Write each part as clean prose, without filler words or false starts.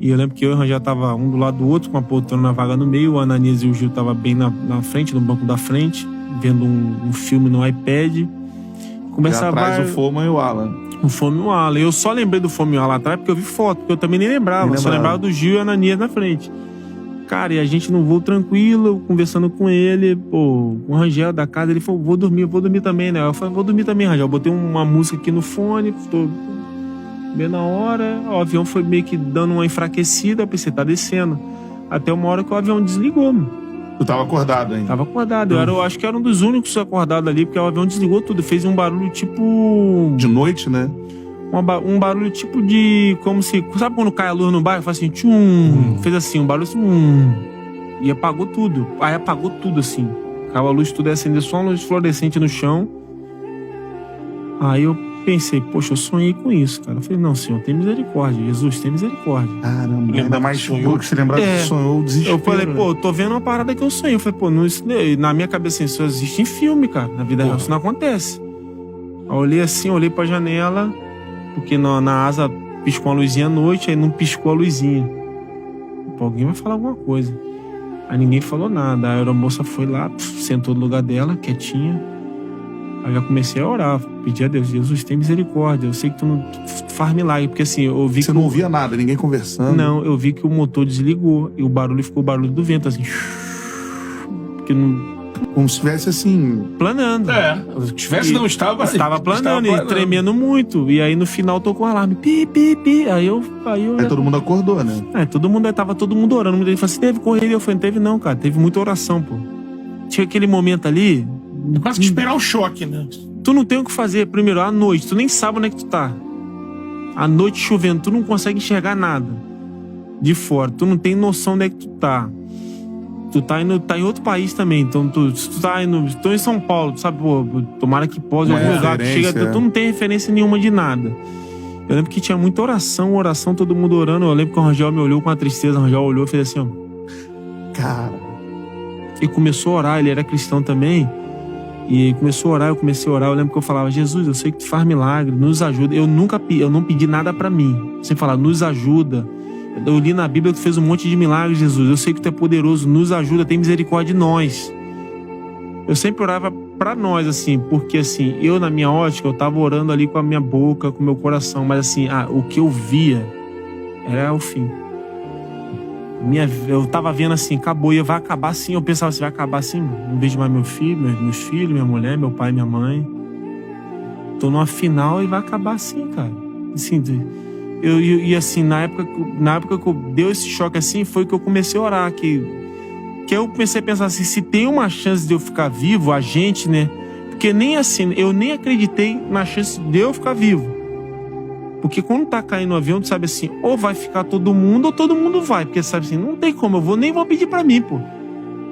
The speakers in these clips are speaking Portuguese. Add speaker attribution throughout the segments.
Speaker 1: E eu lembro que eu e o Rangel tava um do lado do outro, com a poltrona na vaga no meio. O Ananias e o Gil tava bem na frente, no banco da frente, vendo um filme no iPad.
Speaker 2: Começava atrás o Foma e o Alan.
Speaker 1: O Foma e o Alan. Eu só lembrei do Foma e o Alan atrás porque eu vi foto, porque eu também nem lembrava. Só lembrava do Gil e o Ananias na frente. Cara, e a gente no voo tranquilo, conversando com ele, pô, o Rangel da casa, ele falou, vou dormir também, né? Eu falei, vou dormir também, Rangel. Eu botei uma música aqui no fone, tô bem na hora, o avião foi meio que dando uma enfraquecida, eu pensei, tá descendo. Até uma hora que o avião desligou, mano.
Speaker 2: Tu tava acordado ainda?
Speaker 1: Tava acordado, eu acho que era um dos únicos acordados ali, porque o avião desligou tudo, fez um barulho tipo...
Speaker 2: De noite, né?
Speaker 1: Um barulho tipo de... Como se... Sabe quando cai a luz no bairro? Faz assim, tchum, fez assim, um barulho assim, e apagou tudo. Aí apagou tudo assim. Caiu a luz, tudo, acendeu só uma luz fluorescente no chão. Aí eu pensei, poxa, eu sonhei com isso, cara. Eu falei, não, Senhor, tem misericórdia. Jesus, tem misericórdia.
Speaker 2: Caramba, ainda mais sonhou, que você lembrar que sonhou o desespero.
Speaker 1: Eu falei, pô, eu tô vendo uma parada que eu sonhei. Eu falei, pô, não, isso, na minha cabeça isso existe em filme, cara. Na vida real isso não acontece. Aí eu olhei assim, olhei pra janela, porque na asa piscou uma luzinha à noite, aí não piscou a luzinha. Pô, alguém vai falar alguma coisa. Aí ninguém falou nada. A aeromoça foi lá, sentou no lugar dela, quietinha. Aí já comecei a orar, pedir a Deus, Jesus, tem misericórdia. Eu sei que tu não faz milagre, porque assim, eu vi
Speaker 2: Você não ouvia nada, ninguém conversando?
Speaker 1: Não, eu vi que o motor desligou e o barulho ficou o barulho do vento, assim. Porque não...
Speaker 2: Como se estivesse assim...
Speaker 1: Planando.
Speaker 3: Se tivesse, não estava...
Speaker 1: Estava planando e tremendo muito. E aí no final tocou um alarme. Pi, pi, pi. Aí
Speaker 2: todo mundo acordou, né?
Speaker 1: Tava todo mundo orando. Ele falou assim, teve correria? Eu falei, não teve não, cara. Teve muita oração, pô. Tinha aquele momento ali...
Speaker 3: Quase que esperar o choque, né?
Speaker 1: Tu não tem o que fazer. Primeiro, à noite. Tu nem sabe onde é que tu tá. À noite chovendo. Tu não consegue enxergar nada de fora. Tu não tem noção onde é que tu tá. Tu tá em outro país também. Então, se tu tá indo... Tô em São Paulo, tu sabe? Pô, tomara que pode em algum lugar. Tu não tem referência nenhuma de nada. Eu lembro que tinha muita oração, todo mundo orando. Eu lembro que o Rangel me olhou com uma tristeza. O Rangel olhou e fez assim, ó.
Speaker 2: Cara.
Speaker 1: E começou a orar. Ele era cristão também. E começou a orar, eu comecei a orar. Eu lembro que eu falava, Jesus, eu sei que tu faz milagre, nos ajuda. Eu não pedi nada pra mim. Sem falar, nos ajuda. Eu li na Bíblia que tu fez um monte de milagres, Jesus. Eu sei que tu é poderoso, nos ajuda, tem misericórdia de nós. Eu sempre orava pra nós, assim, porque assim, eu na minha ótica, eu tava orando ali com a minha boca, com o meu coração, mas assim, o que eu via era o fim. Eu tava vendo assim, acabou, e vai acabar assim. Eu pensava assim, vai acabar assim, não vejo mais meus filhos, minha mulher, meu pai, minha mãe. Tô numa final e vai acabar assim, cara. Assim, e assim, na época que eu deu esse choque assim, foi que eu comecei a orar, que eu comecei a pensar assim, se tem uma chance de eu ficar vivo, a gente, né? Porque nem assim, eu nem acreditei na chance de eu ficar vivo. Porque quando tá caindo o avião, tu sabe assim, ou vai ficar todo mundo, ou todo mundo vai. Porque sabe assim, não tem como, nem vou pedir pra mim, pô.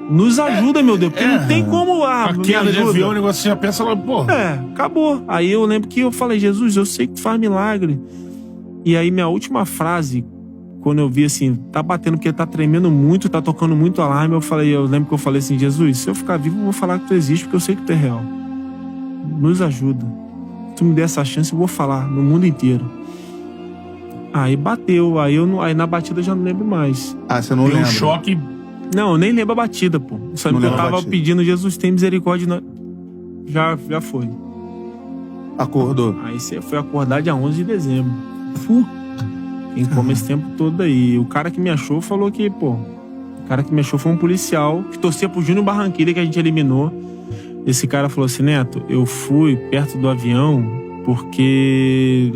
Speaker 1: Nos ajuda, meu Deus, porque não tem como...
Speaker 3: A queda de avião, o negócio já pensa lá, pô.
Speaker 1: Acabou. Aí eu lembro que eu falei, Jesus, eu sei que tu faz milagre. E aí minha última frase, quando eu vi assim, tá batendo porque tá tremendo muito, tá tocando muito alarme, eu lembro que eu falei assim, Jesus, se eu ficar vivo, eu vou falar que tu existe, porque eu sei que tu é real. Nos ajuda. Se tu me der essa chance, eu vou falar no mundo inteiro. Aí bateu, aí na batida eu já não lembro mais.
Speaker 2: Você não lembra?
Speaker 3: Um choque.
Speaker 1: Não, eu nem lembro a batida, pô. Só que eu tava pedindo, Jesus, tem misericórdia. Já foi.
Speaker 2: Acordou.
Speaker 1: Aí você foi acordar dia 11 de dezembro. Quem come esse tempo todo aí. O cara que me achou falou que, pô... O cara que me achou foi um policial que torcia pro Júnior Barranquilla, que a gente eliminou. Esse cara falou assim, Neto, eu fui perto do avião porque...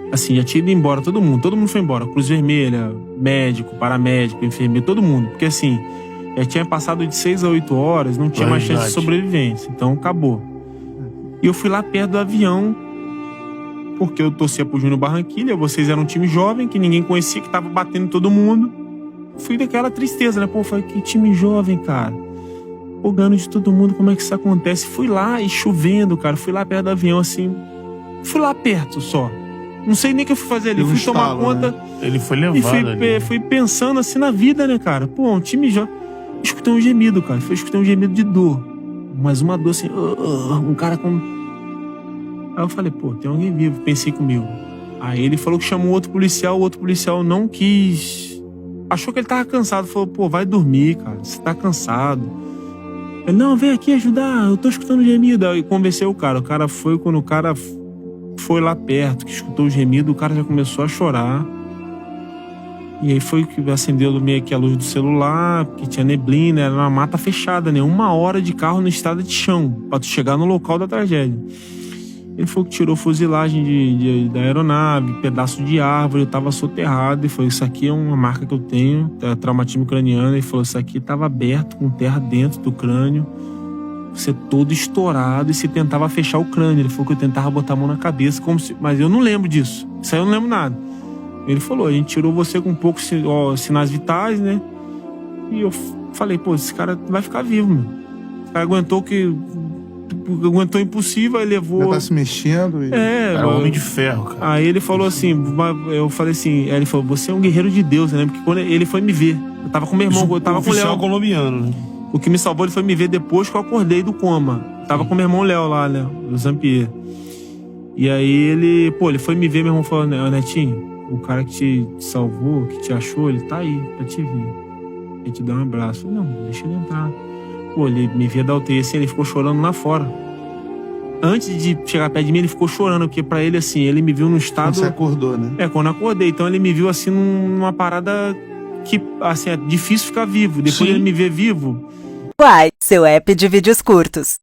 Speaker 1: Assim, já tinha ido embora todo mundo foi embora. Cruz Vermelha, médico, paramédico, enfermeiro, todo mundo. Porque assim, já tinha passado de 6 a 8 horas, não tinha mais chance de sobrevivência. Então acabou. E eu fui lá perto do avião, porque eu torcia pro Júnior Barranquilla, vocês eram um time jovem, que ninguém conhecia, que tava batendo todo mundo. Fui daquela tristeza, né? Pô, falei, que time jovem, cara. Pô, ganhando de todo mundo, como é que isso acontece? Fui lá e chovendo, cara. Fui lá perto do avião, assim. Fui lá perto só. Não sei nem o que eu fui fazer ali. Fui tomar conta.
Speaker 3: Né? Ele foi levado
Speaker 1: e fui pensando assim na vida, né, cara? Pô, um time jovem. Escutei um gemido, cara. Escutei um gemido de dor. Mas uma dor assim. Um cara com... Aí eu falei, pô, tem alguém vivo. Pensei comigo. Aí ele falou que chamou outro policial, o outro policial não quis. Achou que ele tava cansado, falou, pô, vai dormir, cara, você tá cansado. Ele, não, vem aqui ajudar, eu tô escutando gemido. Aí convenceu o cara foi, quando o cara foi lá perto, que escutou os gemidos, o cara já começou a chorar. E aí foi que acendeu meio que a luz do celular, porque tinha neblina, era uma mata fechada, né? 1 hora de carro no estrada de chão, pra tu chegar no local da tragédia. Ele falou que tirou fuzilagem da aeronave, pedaço de árvore, eu tava soterrado. E falou, isso aqui é uma marca que eu tenho, traumatismo craniano. Ele falou, isso aqui tava aberto, com terra dentro do crânio, você todo estourado, e se tentava fechar o crânio. Ele falou que eu tentava botar a mão na cabeça, mas eu não lembro disso. Isso aí eu não lembro nada. Ele falou, a gente tirou você com poucos sinais vitais, né? E eu falei, pô, esse cara vai ficar vivo, meu. Esse cara aguentou impossível, aí levou...
Speaker 2: Já tá se mexendo e...
Speaker 3: Cara, é um homem de ferro, cara.
Speaker 1: Aí ele falou assim, eu falei assim, aí ele falou, você é um guerreiro de Deus, né? Porque quando ele foi me ver, eu tava com meu irmão, eu tava com o Léo.
Speaker 3: Colombiano, né?
Speaker 1: O que me salvou, ele foi me ver depois que eu acordei do coma. Tava com meu irmão Léo lá, né? O Zampier. E aí ele foi me ver, meu irmão falou, Netinho, o cara que te salvou, que te achou, ele tá aí pra te ver. Ele te dá um abraço. Eu falei, não, deixa ele entrar. Pô, ele me via da UTI assim, ele ficou chorando lá fora. Antes de chegar perto de mim, ele ficou chorando, porque pra ele, assim, ele me viu num estado...
Speaker 2: Quando você acordou, né?
Speaker 1: Quando eu acordei. Então ele me viu, assim, numa parada que, assim, é difícil ficar vivo. Depois ele me vê vivo.
Speaker 4: Uai, seu app de vídeos curtos.